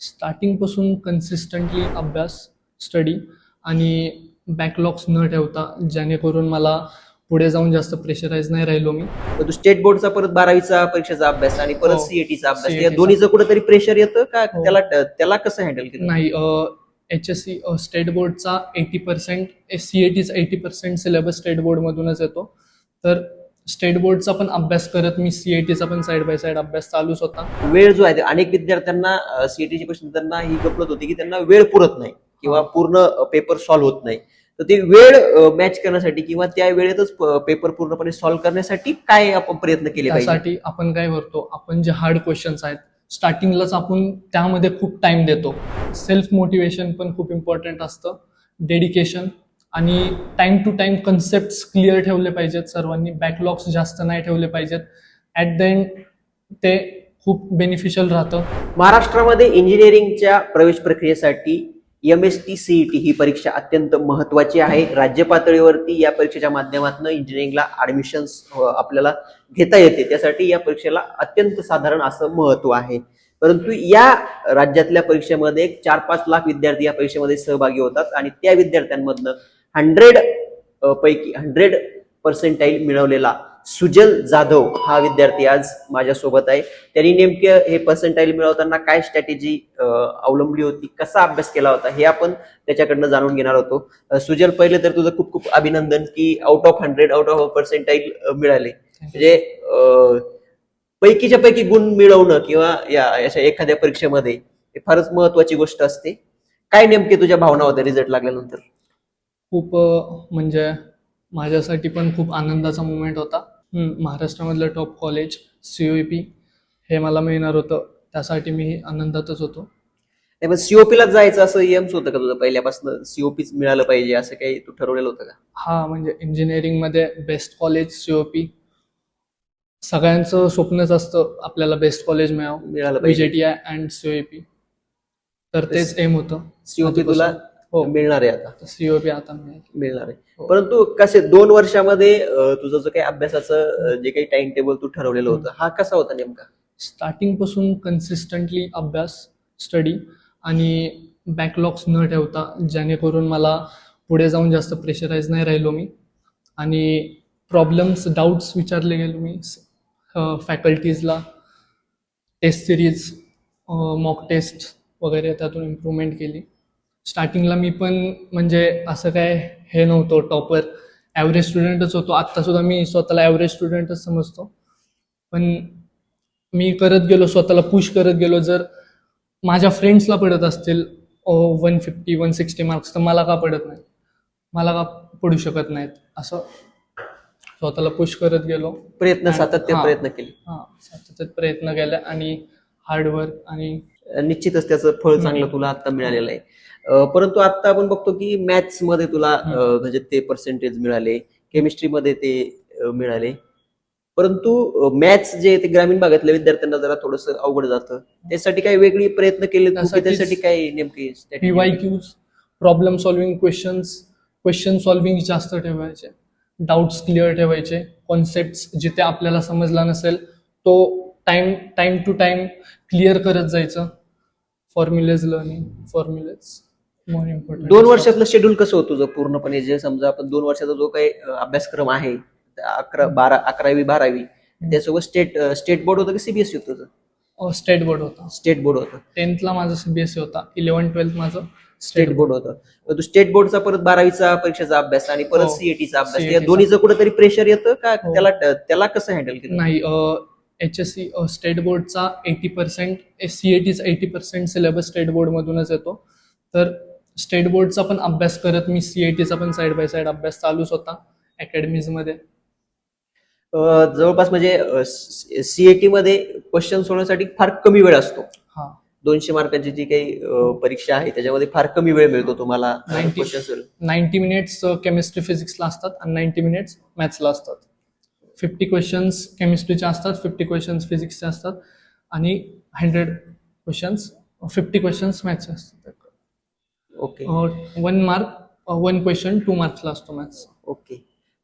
Starting पासून consistently अभ्यास, study आणि बॅकलॉग्स न ठेवता, जेणेकरून मला पुढे जाऊन जास्त प्रेशराईज नाही राहिलो मी. तर तू स्टेट बोर्डचा परत 12वीचा परीक्षेचा अभ्यास आणि परत हो. सीईटीचा अभ्यास, या CET चा. दोन्हीचं कुठेतरी प्रेशर येतं का? हो. त्याला कसं हँडल केलं? नाही, HSC स्टेट बोर्डचा 80%, CETचा 80% सिलेबस स्टेट बोर्डमधूनच येतो. तर स्टेट बोर्डचा पण अभ्यास करत मी CETचा पण साईड बाय साईड अभ्यास चालूच होता. वेळ जो आहे ते अनेक विद्यार्थ्यांना सीईटीची क्वेश्चन त्यांना ही गफलत होती की त्यांना वेळ पुरत नाही किंवा पूर्ण पेपर सॉल्व्ह होत नाही. तर ते वेळ मॅच करण्यासाठी किंवा त्या वेळेतच पेपर पूर्णपणे सॉल्व्ह करण्यासाठी काय आपण प्रयत्न केले पाहिजे? त्यासाठी आपण काय करतो, आपण जे हार्ड क्वेश्चन्स आहेत स्टार्टिंगलाच आपण त्यामध्ये खूप टाइम देतो. सेल्फ मोटिवेशन पण खूप इम्पॉर्टंट असतं, डेडिकेशन आणि time to time concept clear ठेवले पाहिजेत सर्वांनी. बॅकलॉग्स जास्त नाही ठेवले पाहिजेत. ऍट द एंड ते खूप बेनिफिशियल राहतं. महाराष्ट्रामध्ये इंजिनिअरिंगच्या प्रवेश प्रक्रियेसाठी MST CET ही परीक्षा अत्यंत महत्वाची आहे. राज्य पातळीवरती या परीक्षेच्या माध्यमातून इंजिनिअरिंगला ऍडमिशन्स आपल्याला घेता येते. त्यासाठी या परीक्षेला अत्यंत साधारण असं महत्व आहे. परंतु या राज्यातल्या परीक्षेमध्ये 4-5 लाख विद्यार्थी या परीक्षेमध्ये सहभागी होतात आणि त्या विद्यार्थ्यांमधनं 100 पैकी 100% मिळवलेला सुजल जाधव हा विद्यार्थी आज माझ्यासोबत आहे. त्यांनी नेमके हे पर्सेंटाईल मिळवताना काय स्ट्रॅटेजी अवलंबली होती, कसा अभ्यास केला होता, हे आपण त्याच्याकडनं जाणून घेणार होतो. सुजल, पहिले तर तुझं खूप खूप अभिनंदन की out of 100 out of percentile मिळाले. म्हणजे पैकीच्या पैकी गुण मिळवणं किंवा या अशा एखाद्या परीक्षेमध्ये हे फारच महत्वाची गोष्ट असते. काय नेमके तुझ्या भावना होत्या रिझल्ट लागल्यानंतर? खूप म्हणजे माझ्यासाठी पण खूप आनंदाचा मुवमेंट होता. महाराष्ट्रामधलं टॉप कॉलेज COEP हे मला मिळणार होतं, त्यासाठी मी आनंदातच होतो. पण सीओपीलाच जायचं असं एम्स होतं का तुझं पहिल्यापासून? सीओपीच मिळालं पाहिजे असं काही तू ठरवलेलं होतं का? हा, म्हणजे इंजिनिअरिंगमध्ये बेस्ट कॉलेज COP सगळ्यांचं स्वप्नच असतं, आपल्याला बेस्ट कॉलेज मिळालं पाहिजे. VJTI and COEP. तर तेच एम होतं. सीओपी तुला हो. मिळणार आहे आता? COEP आता मिळणार आहे. हो. परंतु कसे 2 वर्षामध्ये तुझं जो काही अभ्यासाचं जे काही टाइम टेबल तू ठरवलेलं होतं, हा कसा होता नेमका? स्टार्टिंग पासून कन्सिस्टंटली अभ्यास, स्टडी आणि बॅकलॉग्स न ठेवता, जेणेकरून मला पुढे जाऊन जास्त प्रेशराईज नाही राहिलो मी. आणि प्रॉब्लेम्स, डाऊट्स विचारले गेलो मी फॅकल्टीजला. टेस्ट सिरीज, मॉक टेस्ट वगैरे त्यातून इम्प्रूव्हमेंट केली. स्टार्टिंगला मी पण म्हणजे असं काय हे नव्हतं, टॉपर ॲव्हरेज स्टुडंटच होतो. आत्तासुद्धा मी स्वतःला ॲव्हरेज स्टुडंटच समजतो. पण मी करत गेलो, स्वतःला पुश करत गेलो. जर माझ्या फ्रेंड्सला पडत असतील 150-160 मार्क्स, तर मला का पडत नाही, मला का पडू शकत नाहीत, असं स्वतःला पुश करत गेलो. सातत्य प्रयत्न केले. सातत्यात प्रयत्न केले आणि हार्डवर्क, आणि निश्चितच त्याचं फळ चांगलं तुला आता मिळालेलं आहे. परंतु आता आपण बघतो की मॅथ्स मध्ये तुला म्हणजे ते पर्सेंटेज मिळाले, केमिस्ट्रीमध्ये ते मिळाले. परंतु मॅथ्स जे ते ग्रामीण भागातल्या विद्यार्थ्यांना जरा थोडस अवघड जातं. त्यासाठी काही वेगळी प्रयत्न केले तू की त्यासाठी काय नेमकी PYQs, problem solving question solving जास्त ठेवायचे, डाऊट्स क्लिअर ठेवायचे, कॉन्सेप्ट जिथे आपल्याला समजला नसेल तो टाइम टू टाइम क्लिअर करत जायचं. Formulas learning, formulas more important. 2 वर्षातलं शेड्यूल कसं होतं तुझं पूर्णपणे? जे समजा आपण 2 वर्षाचा जो काही अभ्यासक्रम आहे, 11-12 त्यासोबत स्टेट बोर्ड होतं की CBSE होतं तुझं? स्टेट बोर्ड होता. स्टेट बोर्ड होतं. 10th माझं CBSE होता, 11th-12th माझं स्टेट बोर्ड होतं. तू स्टेट बोर्डचा परत 12वीचा परीक्षेचा अभ्यास आणि परत हो. सीईटीचा अभ्यास, या CET चा. दोन्हीचं कुठेतरी प्रेशर येतं का? हो. त्याला कसं हँडल केलं? नाही, HSC स्टेट बोर्डचा 80%, CETचा 80% सिलेबस स्टेट बोर्डमधूनच येतो. तर स्टेट बोर्डचा पण अभ्यास करत मी CETचा पण साईड बाय साईड अभ्यास चालूच होता अकॅडमीजमध्ये. जवळपास म्हणजे सीएटी मध्ये क्वेश्चन सोडवण्यासाठी फार कमी वेळ असतो. हा, 200 मार्कांची जी काही परीक्षा आहे त्याच्यामध्ये फार कमी वेळ मिळतो तुम्हाला 90 मिनिट्स केमिस्ट्री फिजिक्सला असतात आणि 90 मिनिट्स मॅथ्सला असतात. 50 क्वेश्चन्स केमिस्ट्रीचे असतात, 50 क्वेश्चन्स फिजिक्सचे असतात आणि 50 क्वेश्चन्स मॅथ्सचे असतात. ओके. 1 मार्क 1 क्वेश्चन 2 मार्क्सला असतो मॅथ्स. ओके.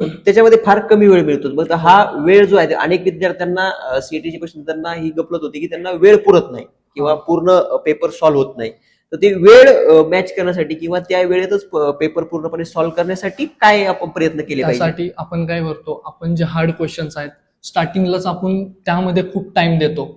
त्याच्यामध्ये फार कमी वेळ मिळतो. मग हा वेळ जो आहे अनेक विद्यार्थ्यांना सीईटीची क्वेश्चन त्यांना ही गफलत होती की त्यांना वेळ पुरत नाही किंवा पूर्ण पेपर सॉल्व्ह होत नाही, तर ते वेळ मॅच करण्यासाठी किंवा त्या वेळेतच पेपर पूर्णपणे सॉल्व्ह करण्यासाठी काय आपण प्रयत्न केले पाहिजे? त्यासाठी आपण काय करतो, आपण जे हार्ड क्वेश्चन्स आहेत स्टार्टिंगलाच आपण त्यामध्ये खूप टाइम देतो,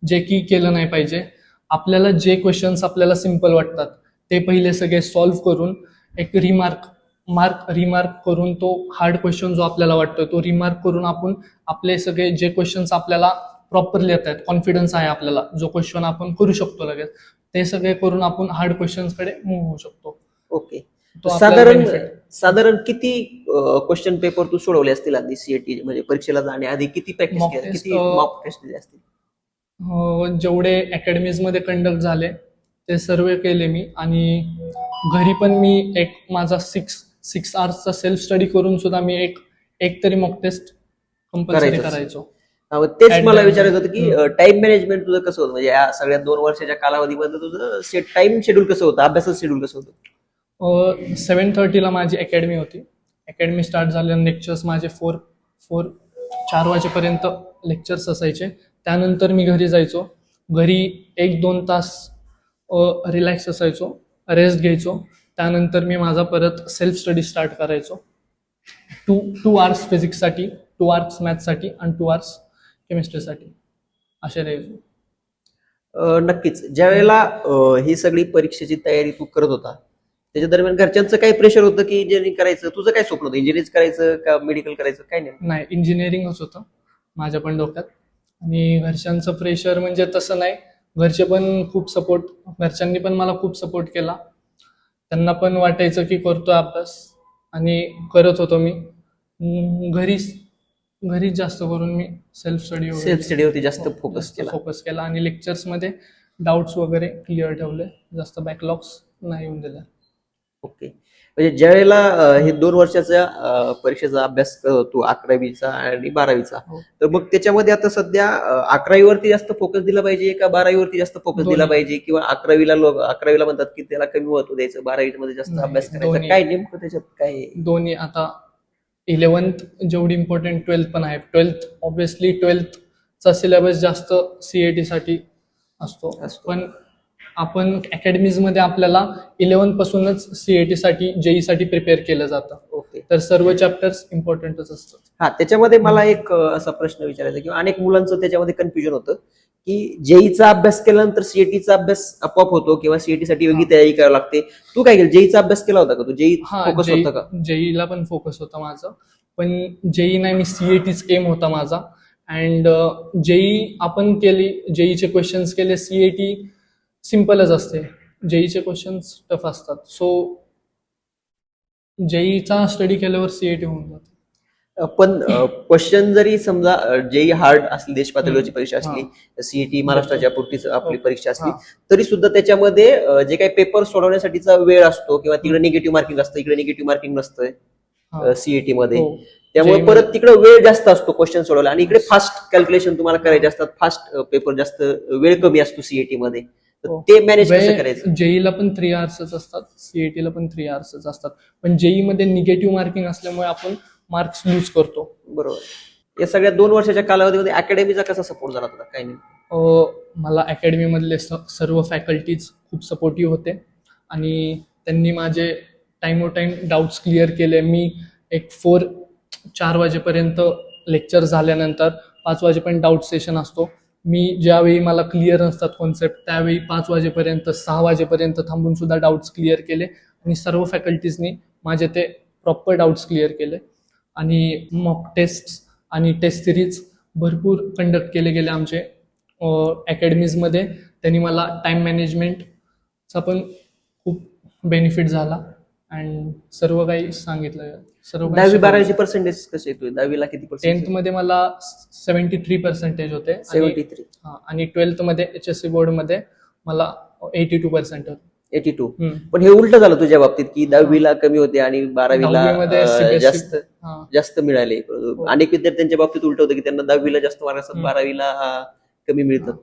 जे की केलं नाही पाहिजे. आपल्याला जे क्वेश्चन्स आपल्याला सिम्पल वाटतात ते पहिले सगळे सॉल्व्ह करून एक रिमार्क करून तो हार्ड क्वेश्चन जो आपल्याला वाटतो तो रिमार्क करून आपण आपले सगळे जे क्वेश्चन्स आपल्याला प्रॉपरली येत आहेत, कॉन्फिडन्स आहे आपल्याला, जो क्वेश्चन आपण करू शकतो लगेच, ते सगळे करून आपण हार्ड क्वेश्चन्स कडे मूव्ह होऊ शकतो. ओके. तो आपल्याला साधारण benefit. साधारण किती क्वेश्चन पेपर तू सोडवले असतील आधी सीएटी म्हणजे परीक्षेला जाण्याआधी? किती प्रॅक्टिस Mock केली, test, किती मॉक टेस्ट दिले असतील? जेवढे अकॅडमीज मध्ये कंडक्ट झाले ते सर्व केले मी, आणि घरी पण मी एक माझा 6 आवर्सचा सेल्फ स्टडी करून सुद्धा मी एक तरी मॉक टेस्ट कंपल्सरी करायचंच. करायचो. मग तेच At मला the- विचारायचं होतं की टाइम मॅनेजमेंट तुझं कसं होतं, म्हणजे या सगळ्या 2 वर्षाच्या कालावधीमध्ये तुझं टाइम शेड्यूल कसं होतं, अभ्यासाचं शेड्यूल कसं होतं? 7:30 माझी अकॅडमी होती. अकॅडमी स्टार्ट झाल्यानंतर लेक्चर्स माझे 4 वाजेपर्यंत लेक्चर्स असायचे. त्यानंतर मी घरी जायचो. घरी 1-2 तास रिलॅक्स असायचो, रेस्ट घ्यायचो. त्यानंतर मी माझा परत सेल्फ स्टडी स्टार्ट करायचो. 2 आवर्स फिजिक्ससाठी, 2 आवर्स मॅथ्ससाठी आणि 2 आवर्स केमिस्ट्रीसाठी असे द्यायचो. नक्कीच. ज्या वेळेला ही सगळी परीक्षेची तयारी तू करत होता, त्याच्या दरम्यान घरच्यांचं काही प्रेशर होतं की इंजिनिअरिंग करायचं? तुझं काय स्वप्न होतं, इंजिनिअरिंग करायचं का मेडिकल करायचं, काय नाही? नाही, इंजिनिअरिंगच होतं माझ्या पण डोक्यात. आणि घरच्यांचं प्रेशर म्हणजे तसं नाही, घरचे पण खूप सपोर्ट, घरच्यांनी पण मला खूप सपोर्ट केला. त्यांना पण वाटायचं की करतोय अभ्यास, आणि करत होतो मी. घरीच जास्त करून मी सेल्फ सेल्फ स्टडीवरती जास्त फोकस केला. फोकस केला, आणि लेक्चर्समध्ये डाऊट्स वगैरे क्लिअर ठेवले, जास्त बॅकलॉग्स नाही येऊन दिले. ओके. म्हणजे ज्या वेळेला हे 2 वर्षाच्या परीक्षेचा अभ्यास करतो तू, 11वीचा आणि 12वीचा, हो. तर मग त्याच्यामध्ये आता सध्या 11वीवरती जास्त फोकस दिला पाहिजे का 12वीवरती जास्त फोकस दिला दोन्ही. पाहिजे, किंवा 11वीला म्हणतात की त्याला कमी महत्व द्यायचं, 12वीमध्ये जास्त नाही, अभ्यास करायचा, दोन्ही. काय नेमकं त्याच्यात काय आहे? दोन्ही. आता 11th जेवढी इम्पॉर्टंट 12th पण आहे. 12th चा सिलेबस जास्त सीएटी साठी असतो. पण आपण अकॅडमीजमध्ये आपल्याला 11th पासूनच सीएटी साठी, जेई साठी प्रिपेअर केलं जातं. ओके. तर सर्व चॅप्टर्स इम्पॉर्टंटच असतात. हा, त्याच्यामध्ये मला एक असा प्रश्न विचारायचा, किंवा अनेक मुलांचं त्याच्यामध्ये कन्फ्युजन होतं की जेईचा अभ्यास केल्यानंतर सीएटीचा अभ्यास आपोआप होतो किंवा सीएटी साठी वेगळी तयारी करावी लागते. तू काय केलं, जेईचा अभ्यास केला होता का तू? जेई फोकस होता का? जेईला पण फोकस होता माझा, पण जेई नाही, मी सीएटीच एम होता माझा. अँड जेई आपण केली, जेईचे क्वेश्चन्स केले, सीएटी सिम्पलच असते, जेईचे क्वेश्चन्स टफ असतात. सो जेईचा स्टडी केल्यावर सीएटी होऊन जाते. पण क्वेश्चन जरी समजा जेई हार्ड असली, देश पातळीवरची परीक्षा असली, सीईटी महाराष्ट्राच्या पुरतीच आपली परीक्षा असली, तरी सुद्धा त्याच्यामध्ये जे काही पेपर सोडवण्यासाठीचा वेळ असतो, किंवा तिकडे निगेटिव्ह मार्किंग असतं, इकडे निगेटिव्ह मार्किंग नसतं सीईटी मध्ये, हो. त्यामुळे परत तिकडे वेळ जास्त असतो क्वेश्चन सोडवला, आणि इकडे फास्ट कॅल्क्युलेशन तुम्हाला करायचे असतात, फास्ट पेपर, जास्त वेळ कमी असतो सीईटी मध्ये. तर हो. ते मॅनेज कसं करायचं? जेईला पण 3 आवर्सच असतात, सीएटीला पण 3 आवर्सच असतात. पण जेई मध्ये निगेटिव्ह मार्किंग असल्यामुळे आपण मार्क्स लूज करतो. बरोबर. या सगळ्या 2 वर्षाच्या कालावधीमध्ये अकॅडमीचा कसा सपोर्ट झाला तुला, काय नाही? मला अकॅडमी मधले सर्व फॅकल्टीज खूप सपोर्टिव्ह होते, आणि त्यांनी माझे टाइम डाऊट्स क्लिअर केले. मी 4 वाजेपर्यंत लेक्चर झाल्यानंतर 5 वाजेपर्यंत डाऊट सेशन असतो. मी ज्यावेळी मला क्लिअर नसतात कॉन्सेप्ट, त्यावेळी 5 वाजेपर्यंत, 6 वाजेपर्यंत थांबून सुद्धा डाऊट्स क्लिअर केले, आणि सर्व फॅकल्टीजनी माझे ते प्रॉपर डाऊट्स क्लिअर केले. आणि मॉक टेस्ट आणि टेस्ट सिरीज भरपूर कंडक्ट केले गेले आमचे अकॅडमीजमध्ये. त्यांनी मला टाइम मॅनेजमेंटचा पण खूप बेनिफिट झाला, अँड सर्व काही सांगितलं. सर्व 10वी-12वीचे पर्सेंटेज कसे येतोय? 10वीला किती 10th पर्सेंट? मध्ये मला 73% होते, 73. आणि 12th मध्ये HSC बोर्ड मध्ये मला 82% होते. 82. पण हे उलट झालं तुझ्या बाबतीत, की 10वीला कमी होते आणि 12वीला 10वीमध्ये CBSE जास्त मिळाले. अनेक विद्यार्थ्यांच्या बाबतीत उलट होतं की त्यांना 10वीला जास्त मार्क असतात, 12वीला कमी मिळतात.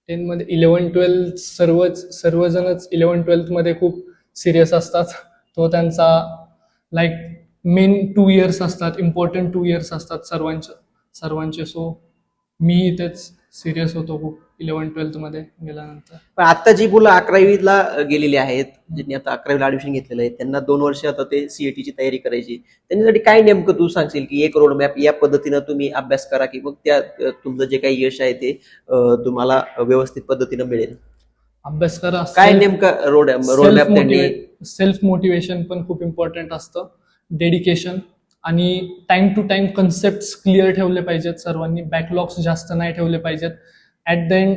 10th मध्ये 11-12 सर्वजणच 11-12 मध्ये खूप सिरियस असतात. तो त्यांचा लाईक मेन 2 इयर्स असतात, इम्पॉर्टंट 2 इयर्स असतात सर्वांचे. सो मी इथेच सिरियस होतो खूप 11-12मध्ये गेल्यानंतर. पण आता जी मुलं 11वीला गेलेली आहेत, ज्यांनी आता 11वीला ऍडमिशन घेतलेलं आहे, त्यांना 2 वर्ष आता ते सीईटीची तयारी करायची. त्यांच्यासाठी काय नेमकं तू सांगशील की एक रोड मॅप या पद्धतीनं तुम्ही अभ्यास करा की मग त्या तुमचं जे काही यश आहे ते तुम्हाला व्यवस्थित पद्धतीनं मिळेल. अभ्यास करा. काय नेमका रोड मॅप त्यांनी सेल्फ मोटिवेशन पण खूप इम्पॉर्टंट असतं. डेडिकेशन आणि time to time concept clear ठेवले पाहिजेत सर्वांनी. बॅकलॉग्स जास्त नाही ठेवले पाहिजेत. ॲट द एंड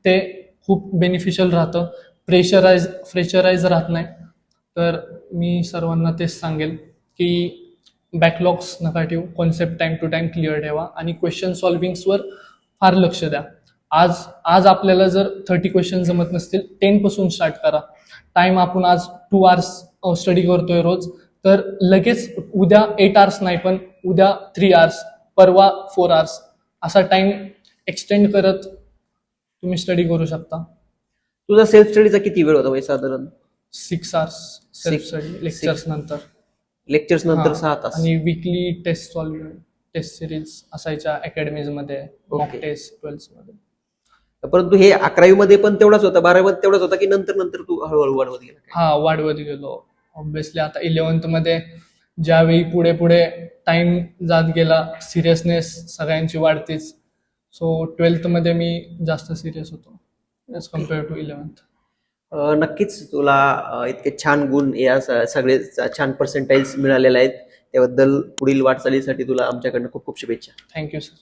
ते खूप बेनिफिशियल राहतं. फ्रेशराईज राहत नाही. तर मी सर्वांना तेच सांगेल की बॅकलॉग्स नका ठेवू, concept time to time clear ठेवा आणि क्वेश्चन सॉल्विंग्सवर फार लक्ष द्या. आज आपल्याला जर 30 क्वेश्चन जमत नसतील, 10 पासून स्टार्ट करा. टाइम आपण आज 2 आवर्स स्टडी करतोय रोज, तर लगेच उद्या 8 आवर्स नाही, पण उद्या 3 आवर्स, परवा 4 आवर्स, असा टाइम एक्सटेंड करत तुम्ही स्टडी करू शकता. तुझा सेल्फ स्टडीचा किती वेळ होता म्हणजे साधारण? 6 आवर्स सेल्फ स्टडी लेक्चर्स नंतर. लेक्चर्स नंतर हा. 6 तास. आणि वीकली टेस्ट टेस्ट सिरीज असायच्या अकॅडमीज मध्ये, मॉक Okay. टेस्ट 12th मध्ये. परंतु हे 11वी मध्ये पण तेवढाच होता, 12वी मध्ये तेवढाच होता की नंतर तू हळूहळू वाढवत गेला? हा, वाढवत गेलो. ऑब्विसली आता 11th मध्ये ज्यावेळी पुढे टाइम जात गेला, सिरियसनेस सगळ्यांची वाढतेच. सो 12th मध्ये मी जास्त सिरियस होतो एज कम्पेअर टू 11th. नक्कीच तुला इतके छान गुण या सगळे छान पर्सेंटाइज मिळालेले आहेत, त्याबद्दल पुढील वाटचालीसाठी तुला आमच्याकडनं खूप खूप शुभेच्छा. Thank you sir.